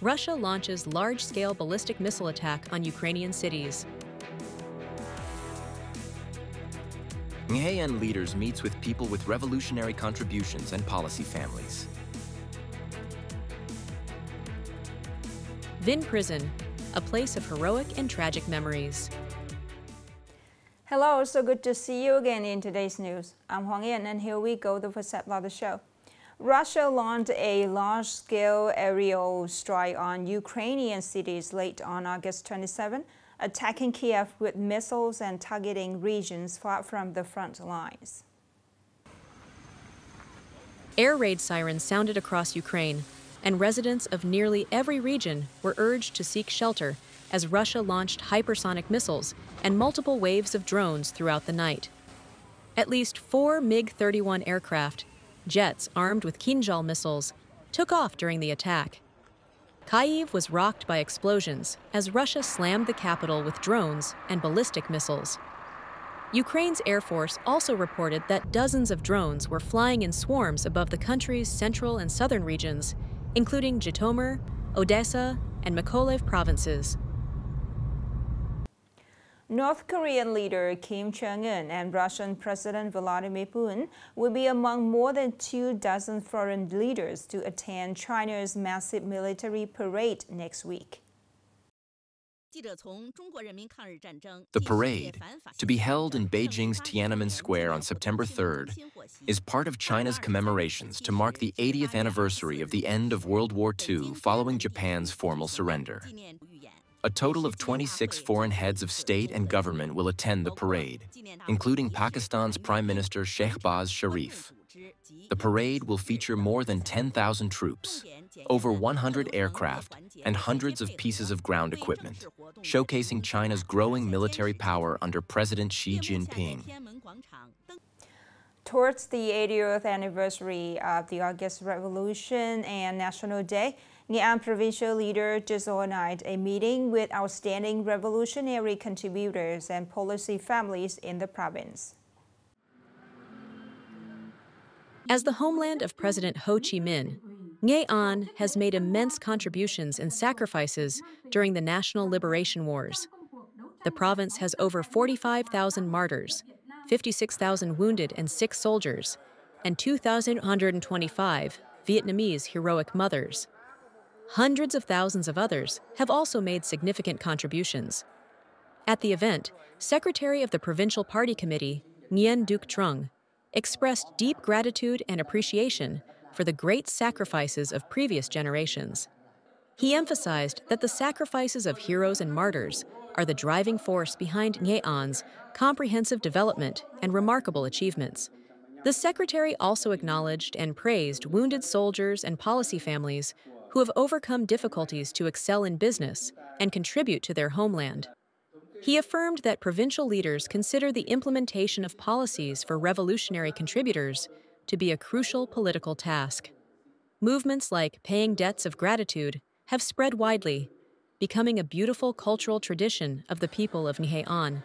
Russia launches large-scale ballistic missile attack on Ukrainian cities. Nghệ An leaders meets with people with revolutionary contributions and policy families. Vinh prison, a place of heroic and tragic memories. Hello, so good to see you again in today's news. I'm Huang Yan, and here we go, the first set of the show. Russia launched a large-scale aerial strike on Ukrainian cities late on August 27, attacking Kiev with missiles and targeting regions far from the front lines. Air raid sirens sounded across Ukraine, and residents of nearly every region were urged to seek shelter as Russia launched hypersonic missiles and multiple waves of drones throughout the night. At least 4 MiG-31 aircraft, jets armed with Kinzhal missiles, took off during the attack. Kyiv was rocked by explosions as Russia slammed the capital with drones and ballistic missiles. Ukraine's Air Force also reported that dozens of drones were flying in swarms above the country's central and southern regions, including Zhytomyr, Odessa, and Mykolaiv provinces. North Korean leader Kim Jong-un and Russian President Vladimir Putin will be among more than 24 foreign leaders to attend China's massive military parade next week. The parade, to be held in Beijing's Tiananmen Square on September 3rd, is part of China's commemorations to mark the 80th anniversary of the end of World War II following Japan's formal surrender. A total of 26 foreign heads of state and government will attend the parade, including Pakistan's Prime Minister Shehbaz Sharif. The parade will feature more than 10,000 troops, over 100 aircraft, and hundreds of pieces of ground equipment, showcasing China's growing military power under President Xi Jinping. Towards the 80th anniversary of the August Revolution and National Day, Nghệ An provincial leader just organized a meeting with outstanding revolutionary contributors and policy families in the province. As the homeland of President Ho Chi Minh, Nghệ An has made immense contributions and sacrifices during the national liberation wars. The province has over 45,000 martyrs, 56,000 wounded and sick soldiers, and 2,125 Vietnamese heroic mothers. Hundreds of thousands of others have also made significant contributions. At the event, Secretary of the Provincial Party Committee, Nguyen Duc Trung, expressed deep gratitude and appreciation for the great sacrifices of previous generations. He emphasized that the sacrifices of heroes and martyrs are the driving force behind Nghệ An's comprehensive development and remarkable achievements. The Secretary also acknowledged and praised wounded soldiers and policy families who have overcome difficulties to excel in business and contribute to their homeland. He affirmed that provincial leaders consider the implementation of policies for revolutionary contributors to be a crucial political task. Movements like paying debts of gratitude have spread widely, becoming a beautiful cultural tradition of the people of Nghệ An.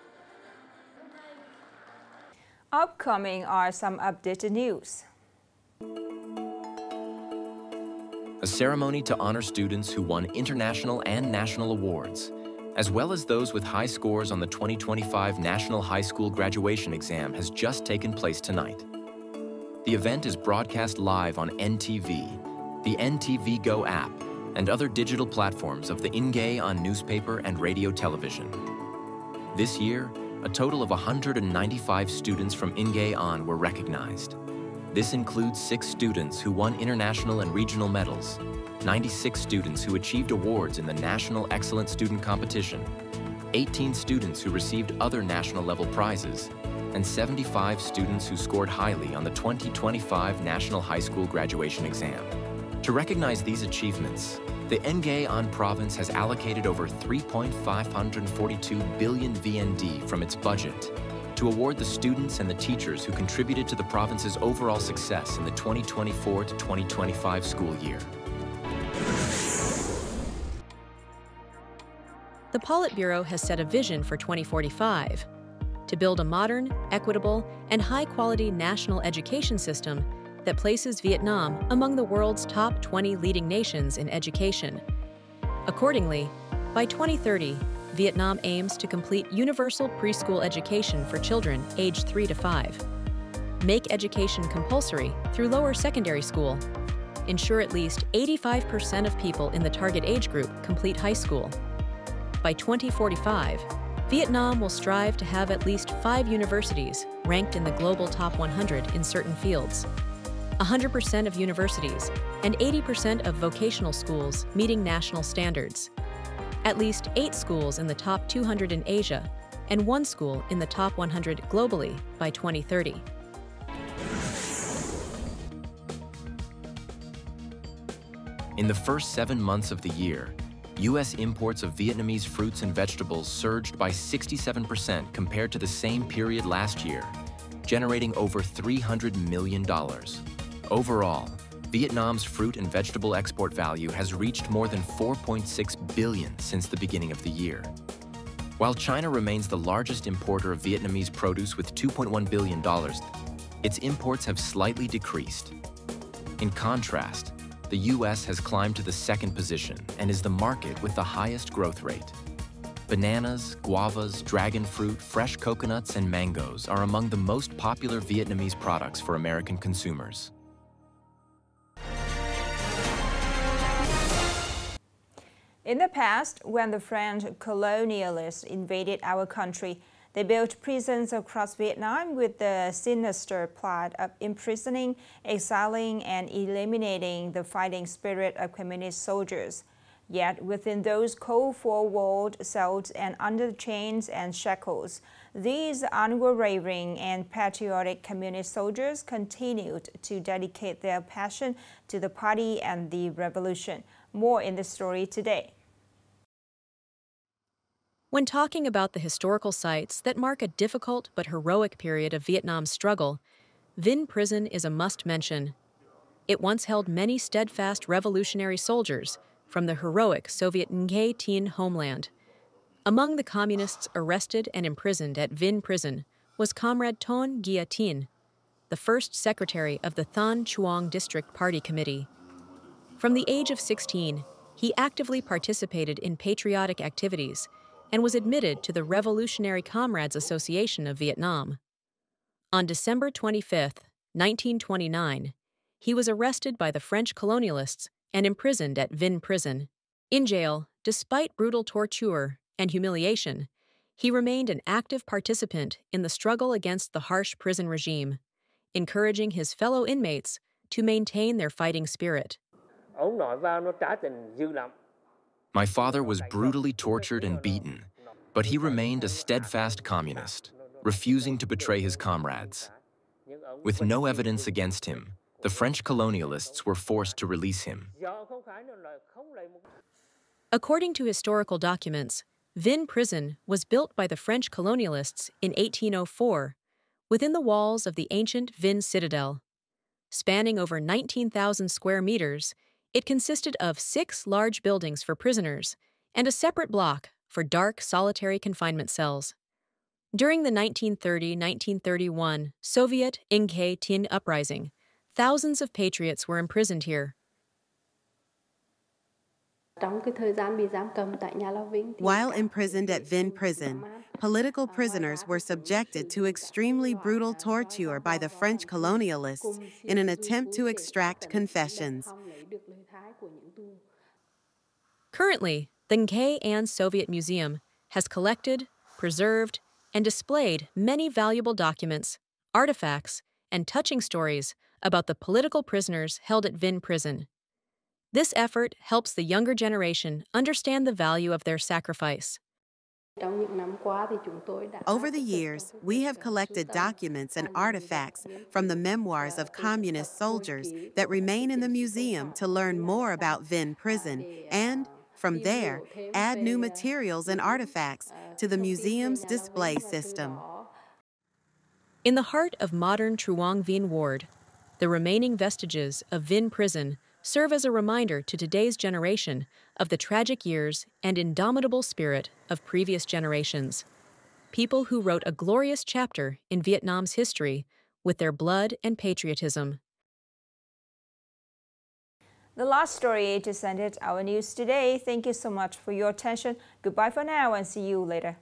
Upcoming are some updated news. A ceremony to honor students who won international and national awards, as well as those with high scores on the 2025 National High School Graduation Exam, has just taken place tonight. The event is broadcast live on NTV, the NTV Go app, and other digital platforms of the Nghệ An newspaper and radio television. This year, a total of 195 students from Nghệ An were recognized. This includes 6 students who won international and regional medals, 96 students who achieved awards in the National Excellent Student Competition, 18 students who received other national-level prizes, and 75 students who scored highly on the 2025 National High School Graduation Exam. To recognize these achievements, the Nghệ An province has allocated over 3.542 billion VND from its budget to award the students and the teachers who contributed to the province's overall success in the 2024 to 2025 school year. The Politburo has set a vision for 2045 to build a modern, equitable, and high-quality national education system that places Vietnam among the world's top 20 leading nations in education. Accordingly, by 2030, Vietnam aims to complete universal preschool education for children aged 3 to 5, make education compulsory through lower secondary school, ensure at least 85% of people in the target age group complete high school. By 2045, Vietnam will strive to have at least 5 universities ranked in the global top 100 in certain fields, 100% of universities and 80% of vocational schools meeting national standards, at least 8 schools in the top 200 in Asia, and 1 school in the top 100 globally by 2030. In the first 7 months of the year, U.S. imports of Vietnamese fruits and vegetables surged by 67% compared to the same period last year, generating over $300 million. Overall, Vietnam's fruit and vegetable export value has reached more than $4.6 billion since the beginning of the year. While China remains the largest importer of Vietnamese produce with $2.1 billion, its imports have slightly decreased. In contrast, the U.S. has climbed to the second position and is the market with the highest growth rate. Bananas, guavas, dragon fruit, fresh coconuts, and mangoes are among the most popular Vietnamese products for American consumers. In the past, when the French colonialists invaded our country, they built prisons across Vietnam with the sinister plot of imprisoning, exiling, and eliminating the fighting spirit of communist soldiers. Yet within those cold four-walled cells and under chains and shackles, these unwavering and patriotic communist soldiers continued to dedicate their passion to the party and the revolution. More in the story today. When talking about the historical sites that mark a difficult but heroic period of Vietnam's struggle, Vinh Prison is a must-mention. It once held many steadfast revolutionary soldiers from the heroic Soviet Nghệ An homeland. Among the communists arrested and imprisoned at Vinh Prison was Comrade Ton Gia Tin, the first secretary of the Thanh Chuang District Party Committee. From the age of 16, he actively participated in patriotic activities and was admitted to the Revolutionary Comrades Association of Vietnam. On December 25, 1929, he was arrested by the French colonialists and imprisoned at Vinh Prison. In jail, despite brutal torture and humiliation, he remained an active participant in the struggle against the harsh prison regime, encouraging his fellow inmates to maintain their fighting spirit. My father was brutally tortured and beaten, but he remained a steadfast communist, refusing to betray his comrades. With no evidence against him, the French colonialists were forced to release him. According to historical documents, Vinh Prison was built by the French colonialists in 1804 within the walls of the ancient Vinh Citadel. Spanning over 19,000 square meters, it consisted of 6 large buildings for prisoners and a separate block for dark, solitary confinement cells. During the 1930-1931 Soviet Nghệ An uprising, thousands of patriots were imprisoned here. While imprisoned at Vinh Prison, political prisoners were subjected to extremely brutal torture by the French colonialists in an attempt to extract confessions. Currently, the Nghệ An Soviet Museum has collected, preserved, and displayed many valuable documents, artifacts, and touching stories about the political prisoners held at Vinh Prison. This effort helps the younger generation understand the value of their sacrifice. Over the years, we have collected documents and artifacts from the memoirs of communist soldiers that remain in the museum to learn more about Vinh Prison and, from there, add new materials and artifacts to the museum's display system. In the heart of modern Truong Vinh Ward, the remaining vestiges of Vinh Prison serve as a reminder to today's generation of the tragic years and indomitable spirit of previous generations. People who wrote a glorious chapter in Vietnam's history with their blood and patriotism. The last story just ended our news today. Thank you so much for your attention. Goodbye for now and see you later.